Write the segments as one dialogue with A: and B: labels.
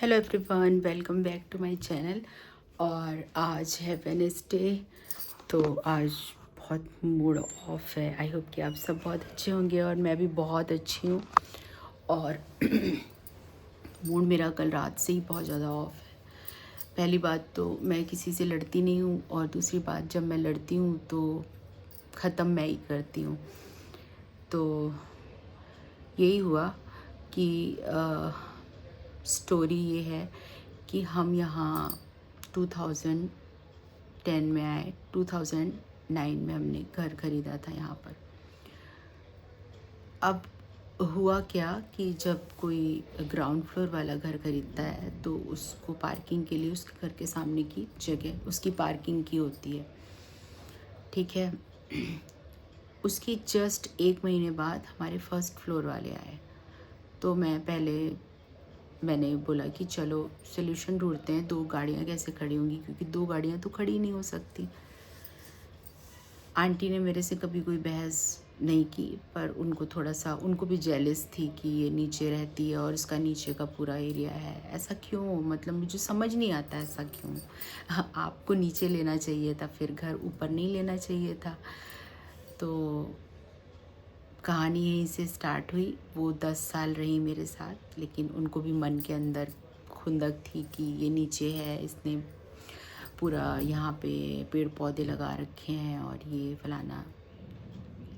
A: Hello everyone, welcome back to my channel. और आज है वेडनेसडे, तो आज बहुत मूड ऑफ है। आई होप कि आप सब बहुत अच्छे होंगे और मैं भी बहुत अच्छी हूँ। और मूड मेरा कल रात से ही बहुत ज़्यादा ऑफ है। पहली बात तो मैं किसी से लड़ती नहीं हूँ, और दूसरी बात जब मैं लड़ती हूँ तो ख़त्म मैं ही करती हूँ। तो यही हुआ कि स्टोरी ये है कि हम यहाँ 2010 में आए। 2009 में हमने घर ख़रीदा था यहाँ पर। अब हुआ क्या कि जब कोई ग्राउंड फ्लोर वाला घर ख़रीदता है तो उसको पार्किंग के लिए उसके घर के सामने की जगह उसकी पार्किंग की होती है, ठीक है। उसके जस्ट 1 महीने बाद हमारे फर्स्ट फ्लोर वाले आए। तो मैंने बोला कि चलो सोल्यूशन ढूंढते हैं, 2 गाड़ियाँ कैसे खड़ी होंगी, क्योंकि 2 गाड़ियाँ तो खड़ी नहीं हो सकती। आंटी ने मेरे से कभी कोई बहस नहीं की, पर उनको भी जेलस थी कि ये नीचे रहती है और इसका नीचे का पूरा एरिया है। ऐसा क्यों, मतलब मुझे समझ नहीं आता ऐसा क्यों। आपको नीचे लेना चाहिए था, फिर घर ऊपर नहीं लेना चाहिए था। तो कहानी यहीं से स्टार्ट हुई। वो 10 साल रही मेरे साथ, लेकिन उनको भी मन के अंदर खुंदक थी कि ये नीचे है, इसने पूरा यहाँ पे पेड़ पौधे लगा रखे हैं और ये फलाना।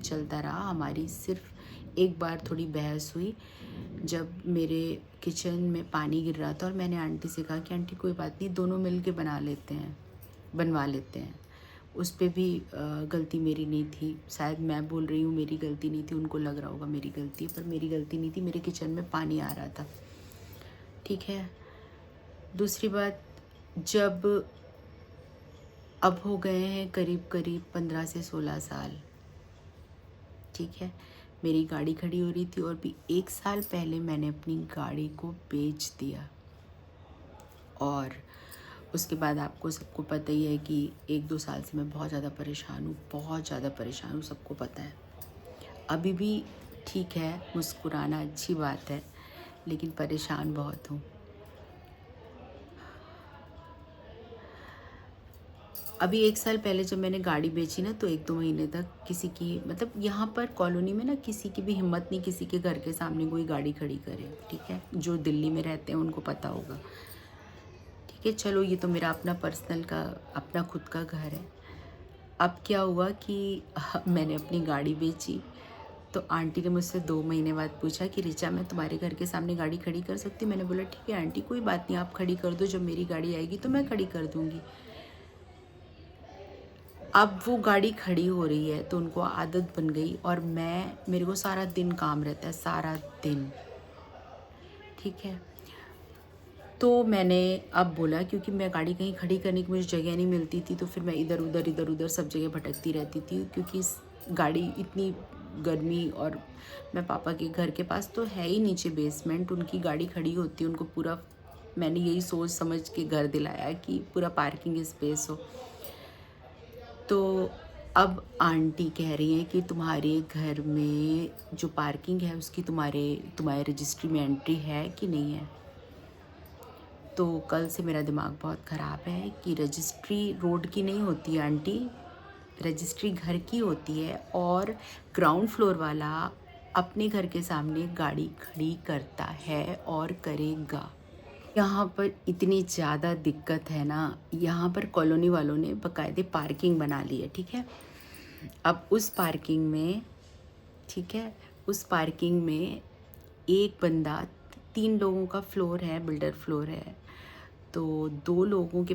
A: चलता रहा। हमारी सिर्फ एक बार थोड़ी बहस हुई जब मेरे किचन में पानी गिर रहा था और मैंने आंटी से कहा कि आंटी कोई बात नहीं, दोनों मिल के बनवा लेते हैं। उस पे भी गलती मेरी नहीं थी। शायद मैं बोल रही हूँ मेरी गलती नहीं थी, उनको लग रहा होगा मेरी गलती है, पर मेरी गलती नहीं थी। मेरे किचन में पानी आ रहा था, ठीक है। दूसरी बात, जब अब हो गए हैं करीब 15 से 16 साल, ठीक है। मेरी गाड़ी खड़ी हो रही थी और भी 1 साल पहले मैंने अपनी गाड़ी को बेच दिया। और उसके बाद आपको सबको पता ही है कि 1-2 साल से मैं बहुत ज़्यादा परेशान हूँ, सबको पता है। अभी भी ठीक है, मुस्कुराना अच्छी बात है, लेकिन परेशान बहुत हूँ। अभी 1 साल पहले जब मैंने गाड़ी बेची ना, तो 1-2 महीने तक किसी की, मतलब यहाँ पर कॉलोनी में ना, किसी की भी हिम्मत नहीं किसी के घर के सामने कोई गाड़ी खड़ी करे, ठीक है। जो दिल्ली में रहते हैं उनको पता होगा, ठीक है। चलो, ये तो मेरा अपना खुद का घर है। अब क्या हुआ कि मैंने अपनी गाड़ी बेची, तो आंटी ने मुझसे 2 महीने बाद पूछा कि रिचा, मैं तुम्हारे घर के सामने गाड़ी खड़ी कर सकती हूँ? मैंने बोला ठीक है आंटी, कोई बात नहीं, आप खड़ी कर दो, जब मेरी गाड़ी आएगी तो मैं खड़ी कर दूँगी। अब वो गाड़ी खड़ी हो रही है तो उनको आदत बन गई, और मेरे को सारा दिन काम रहता है, सारा दिन, ठीक है। तो मैंने अब बोला, क्योंकि मैं गाड़ी कहीं खड़ी करने की मुझे जगह नहीं मिलती थी, तो फिर मैं इधर उधर सब जगह भटकती रहती थी, क्योंकि गाड़ी इतनी गर्मी, और मैं पापा के घर के पास तो है ही नीचे बेसमेंट, उनकी गाड़ी खड़ी होती है, उनको पूरा, मैंने यही सोच समझ के घर दिलाया कि पूरा पार्किंग स्पेस हो। तो अब आंटी कह रही हैं कि तुम्हारे घर में जो पार्किंग है उसकी तुम्हारे रजिस्ट्री में एंट्री है कि नहीं है। तो कल से मेरा दिमाग बहुत ख़राब है कि रजिस्ट्री रोड की नहीं होती है आंटी, रजिस्ट्री घर की होती है, और ग्राउंड फ्लोर वाला अपने घर के सामने गाड़ी खड़ी करता है और करेगा। यहाँ पर इतनी ज़्यादा दिक्कत है ना, यहाँ पर कॉलोनी वालों ने बाकायदे पार्किंग बना ली है, ठीक है। अब उस पार्किंग में, ठीक है, उस पार्किंग में एक बंदा, 3 लोगों का फ्लोर है, बिल्डर फ्लोर है, तो 3 लोगों के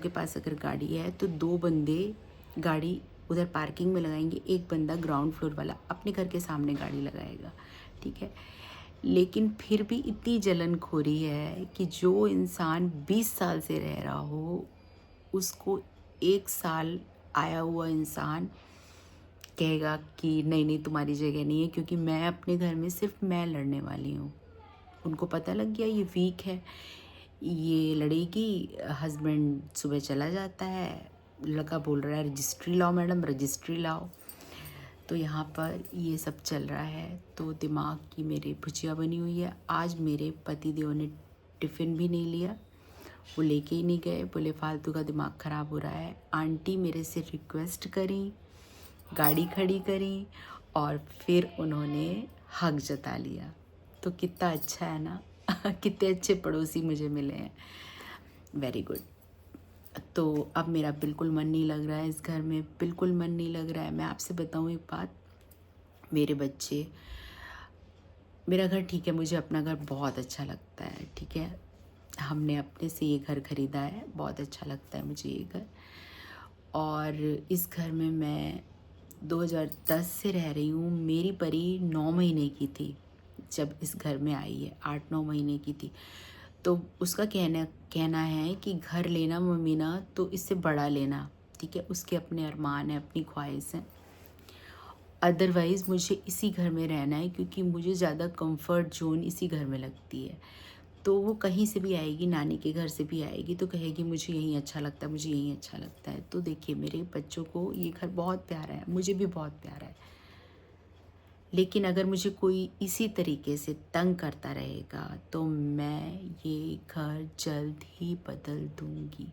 A: पास अगर गाड़ी है तो 2 बंदे गाड़ी उधर पार्किंग में लगाएंगे, एक बंदा ग्राउंड फ्लोर वाला अपने घर के सामने गाड़ी लगाएगा, ठीक है। लेकिन फिर भी इतनी जलनखोरी है कि जो इंसान 20 साल से रह रहा हो, उसको 1 साल आया हुआ इंसान कहेगा कि नहीं नहीं, तुम्हारी जगह नहीं है, क्योंकि मैं अपने घर में सिर्फ मैं लड़ने वाली हूँ। उनको पता लग गया ये वीक है, ये लड़ेगी। हस्बैंड सुबह चला जाता है, लड़का बोल रहा है रजिस्ट्री लाओ मैडम, रजिस्ट्री लाओ। तो यहाँ पर ये सब चल रहा है, तो दिमाग की मेरे भुजिया बनी हुई है। आज मेरे पति देव ने टिफ़िन भी नहीं लिया, वो लेके ही नहीं गए, बोले फालतू का दिमाग ख़राब हो रहा है। आंटी मेरे से रिक्वेस्ट करी, गाड़ी खड़ी करी और फिर उन्होंने हक जता लिया। तो कितना अच्छा है ना कितने अच्छे पड़ोसी मुझे मिले हैं। Very good. तो अब मेरा बिल्कुल मन नहीं लग रहा है इस घर में, बिल्कुल मन नहीं लग रहा है। मैं आपसे बताऊँ एक बात, मेरे बच्चे, मेरा घर ठीक है, मुझे अपना घर बहुत अच्छा लगता है, ठीक है। हमने अपने से ये घर ख़रीदा है, बहुत अच्छा लगता है मुझे ये घर। और इस घर में मैं 2010 से रह रही हूँ। मेरी परी 9 महीने की थी जब इस घर में आई है, 8-9 महीने की थी। तो उसका कहना है कि घर लेना मम्मी ना तो इससे बड़ा लेना, ठीक है। उसके अपने अरमान हैं, अपनी ख्वाहिश हैं। अदरवाइज़ मुझे इसी घर में रहना है क्योंकि मुझे ज़्यादा कंफर्ट जोन इसी घर में लगती है। तो वो कहीं से भी आएगी, नानी के घर से भी आएगी तो कहेगी मुझे यहीं अच्छा लगता है, मुझे यहीं अच्छा लगता है। तो देखिए मेरे बच्चों को ये घर बहुत प्यारा है, मुझे भी बहुत प्यारा है। लेकिन अगर मुझे कोई इसी तरीके से तंग करता रहेगा तो मैं ये घर जल्द ही बदल दूँगी।